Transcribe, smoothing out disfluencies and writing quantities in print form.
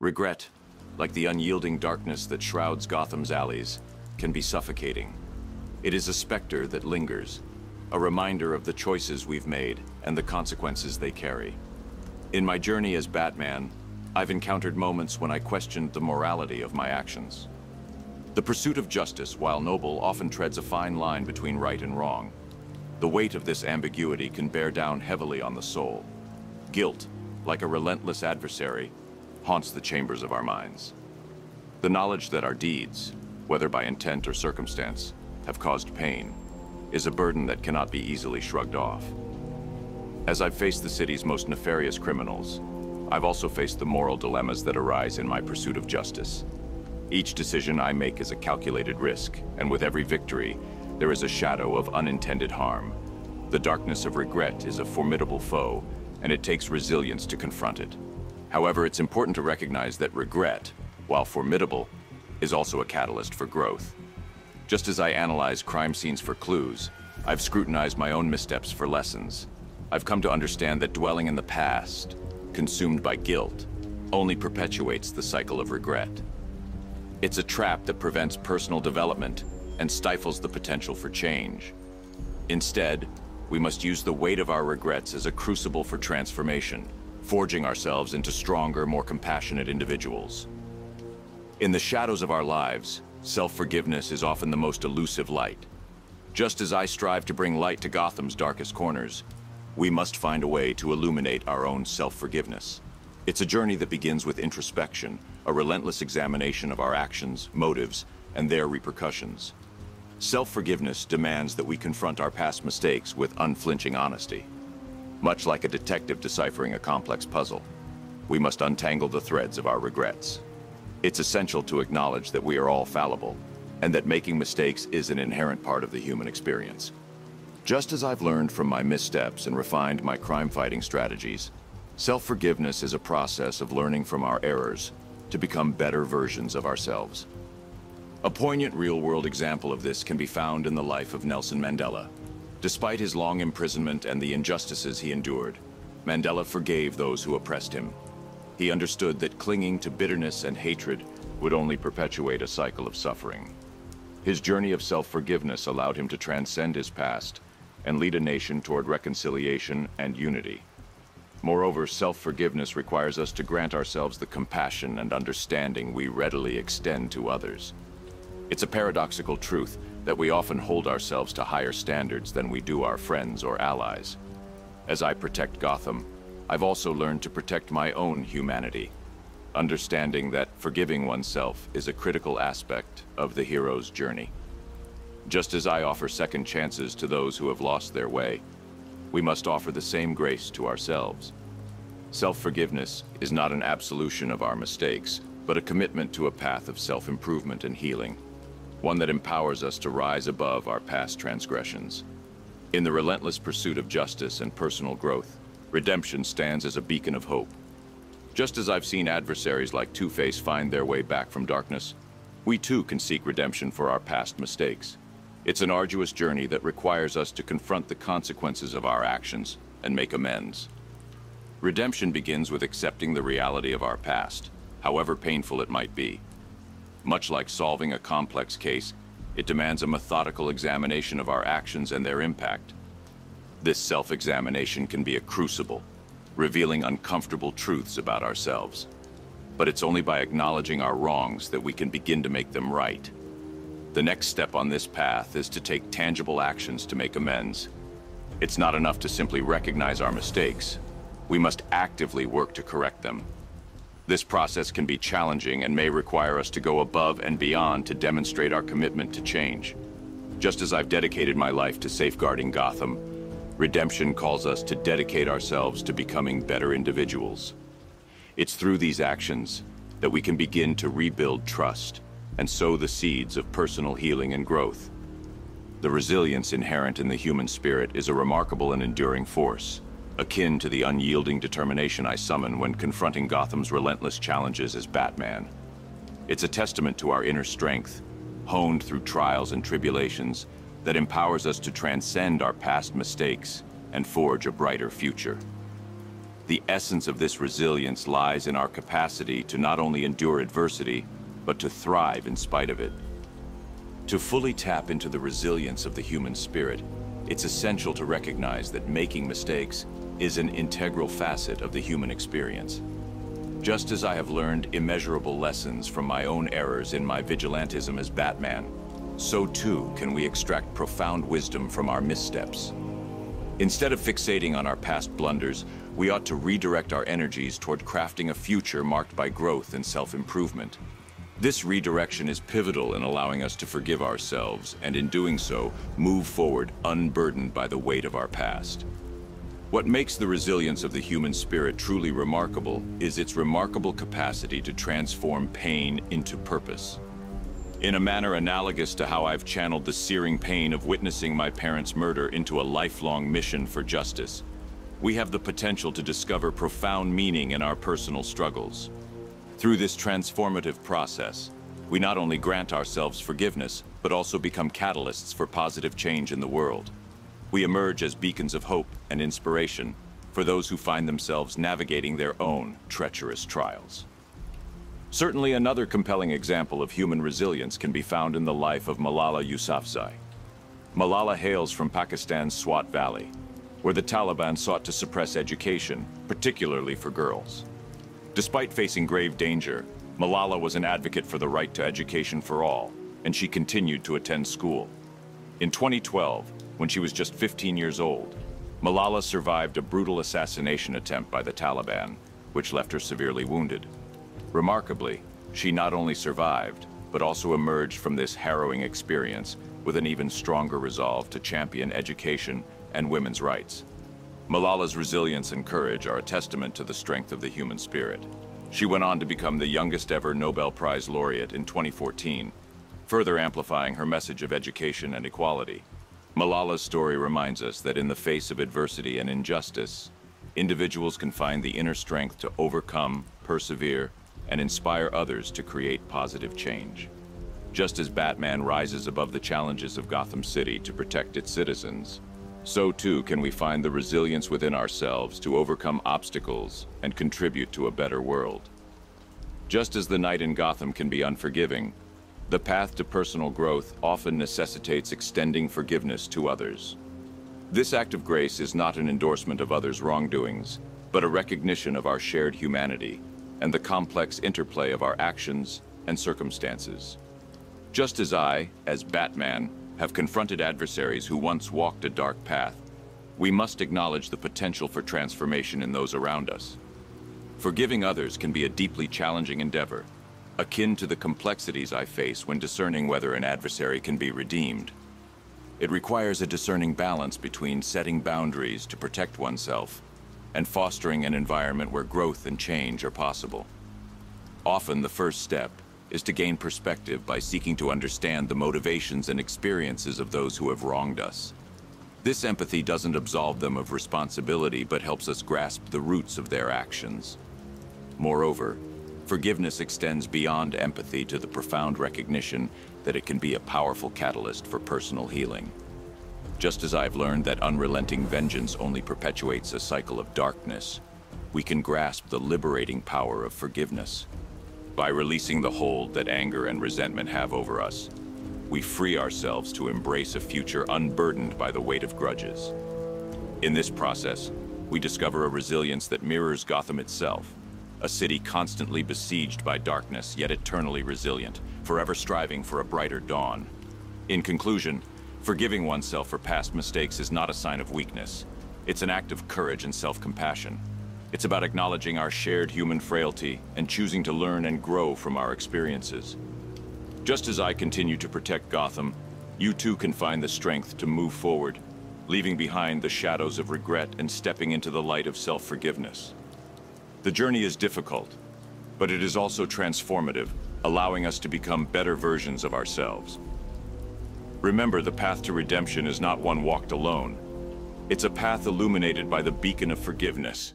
Regret, like the unyielding darkness that shrouds Gotham's alleys, can be suffocating. It is a specter that lingers, a reminder of the choices we've made and the consequences they carry. In my journey as Batman, I've encountered moments when I questioned the morality of my actions. The pursuit of justice, while noble, often treads a fine line between right and wrong. The weight of this ambiguity can bear down heavily on the soul. Guilt, like a relentless adversary, haunts the chambers of our minds. The knowledge that our deeds, whether by intent or circumstance, have caused pain, is a burden that cannot be easily shrugged off. As I've faced the city's most nefarious criminals, I've also faced the moral dilemmas that arise in my pursuit of justice. Each decision I make is a calculated risk, and with every victory, there is a shadow of unintended harm. The darkness of regret is a formidable foe, and it takes resilience to confront it. However, it's important to recognize that regret, while formidable, is also a catalyst for growth. Just as I analyze crime scenes for clues, I've scrutinized my own missteps for lessons. I've come to understand that dwelling in the past, consumed by guilt, only perpetuates the cycle of regret. It's a trap that prevents personal development and stifles the potential for change. Instead, we must use the weight of our regrets as a crucible for transformation, forging ourselves into stronger, more compassionate individuals. In the shadows of our lives, self-forgiveness is often the most elusive light. Just as I strive to bring light to Gotham's darkest corners, we must find a way to illuminate our own self-forgiveness. It's a journey that begins with introspection, a relentless examination of our actions, motives, and their repercussions. Self-forgiveness demands that we confront our past mistakes with unflinching honesty. Much like a detective deciphering a complex puzzle, we must untangle the threads of our regrets. It's essential to acknowledge that we are all fallible, and that making mistakes is an inherent part of the human experience. Just as I've learned from my missteps and refined my crime-fighting strategies, self-forgiveness is a process of learning from our errors to become better versions of ourselves. A poignant real-world example of this can be found in the life of Nelson Mandela. Despite his long imprisonment and the injustices he endured, Mandela forgave those who oppressed him. He understood that clinging to bitterness and hatred would only perpetuate a cycle of suffering. His journey of self-forgiveness allowed him to transcend his past and lead a nation toward reconciliation and unity. Moreover, self-forgiveness requires us to grant ourselves the compassion and understanding we readily extend to others. It's a paradoxical truth that we often hold ourselves to higher standards than we do our friends or allies. As I protect Gotham, I've also learned to protect my own humanity, understanding that forgiving oneself is a critical aspect of the hero's journey. Just as I offer second chances to those who have lost their way, we must offer the same grace to ourselves. Self-forgiveness is not an absolution of our mistakes, but a commitment to a path of self-improvement and healing, one that empowers us to rise above our past transgressions. In the relentless pursuit of justice and personal growth, redemption stands as a beacon of hope. Just as I've seen adversaries like Two-Face find their way back from darkness, we too can seek redemption for our past mistakes. It's an arduous journey that requires us to confront the consequences of our actions and make amends. Redemption begins with accepting the reality of our past, however painful it might be. Much like solving a complex case, it demands a methodical examination of our actions and their impact. This self-examination can be a crucible, revealing uncomfortable truths about ourselves. But it's only by acknowledging our wrongs that we can begin to make them right. The next step on this path is to take tangible actions to make amends. It's not enough to simply recognize our mistakes. We must actively work to correct them. This process can be challenging and may require us to go above and beyond to demonstrate our commitment to change. Just as I've dedicated my life to safeguarding Gotham, redemption calls us to dedicate ourselves to becoming better individuals. It's through these actions that we can begin to rebuild trust and sow the seeds of personal healing and growth. The resilience inherent in the human spirit is a remarkable and enduring force, akin to the unyielding determination I summon when confronting Gotham's relentless challenges as Batman. It's a testament to our inner strength, honed through trials and tribulations, that empowers us to transcend our past mistakes and forge a brighter future. The essence of this resilience lies in our capacity to not only endure adversity, but to thrive in spite of it. To fully tap into the resilience of the human spirit, it's essential to recognize that making mistakes is an integral facet of the human experience. Just as I have learned immeasurable lessons from my own errors in my vigilantism as Batman, so too can we extract profound wisdom from our missteps. Instead of fixating on our past blunders, we ought to redirect our energies toward crafting a future marked by growth and self-improvement. This redirection is pivotal in allowing us to forgive ourselves, and in doing so, move forward unburdened by the weight of our past. What makes the resilience of the human spirit truly remarkable is its remarkable capacity to transform pain into purpose. In a manner analogous to how I've channeled the searing pain of witnessing my parents' murder into a lifelong mission for justice, we have the potential to discover profound meaning in our personal struggles. Through this transformative process, we not only grant ourselves forgiveness, but also become catalysts for positive change in the world. We emerge as beacons of hope and inspiration for those who find themselves navigating their own treacherous trials. Certainly another compelling example of human resilience can be found in the life of Malala Yousafzai. Malala hails from Pakistan's Swat Valley, where the Taliban sought to suppress education, particularly for girls. Despite facing grave danger, Malala was an advocate for the right to education for all, and she continued to attend school. In 2012, when she was just 15 years old, Malala survived a brutal assassination attempt by the Taliban, which left her severely wounded. Remarkably, she not only survived, but also emerged from this harrowing experience with an even stronger resolve to champion education and women's rights. Malala's resilience and courage are a testament to the strength of the human spirit. She went on to become the youngest ever Nobel Prize laureate in 2014, further amplifying her message of education and equality. Malala's story reminds us that in the face of adversity and injustice, individuals can find the inner strength to overcome, persevere, and inspire others to create positive change. Just as Batman rises above the challenges of Gotham City to protect its citizens, so too can we find the resilience within ourselves to overcome obstacles and contribute to a better world. Just as the night in Gotham can be unforgiving, the path to personal growth often necessitates extending forgiveness to others. This act of grace is not an endorsement of others' wrongdoings, but a recognition of our shared humanity and the complex interplay of our actions and circumstances. Just as I, as Batman, have confronted adversaries who once walked a dark path, we must acknowledge the potential for transformation in those around us. Forgiving others can be a deeply challenging endeavor, akin to the complexities I face when discerning whether an adversary can be redeemed. It requires a discerning balance between setting boundaries to protect oneself and fostering an environment where growth and change are possible. Often the first step is to gain perspective by seeking to understand the motivations and experiences of those who have wronged us. This empathy doesn't absolve them of responsibility, but helps us grasp the roots of their actions. Moreover, forgiveness extends beyond empathy to the profound recognition that it can be a powerful catalyst for personal healing. Just as I've learned that unrelenting vengeance only perpetuates a cycle of darkness, we can grasp the liberating power of forgiveness. By releasing the hold that anger and resentment have over us, we free ourselves to embrace a future unburdened by the weight of grudges. In this process, we discover a resilience that mirrors Gotham itself, a city constantly besieged by darkness, yet eternally resilient, forever striving for a brighter dawn. In conclusion, forgiving oneself for past mistakes is not a sign of weakness. It's an act of courage and self-compassion. It's about acknowledging our shared human frailty and choosing to learn and grow from our experiences. Just as I continue to protect Gotham, you too can find the strength to move forward, leaving behind the shadows of regret and stepping into the light of self-forgiveness. The journey is difficult, but it is also transformative, allowing us to become better versions of ourselves. Remember, the path to redemption is not one walked alone. It's a path illuminated by the beacon of forgiveness.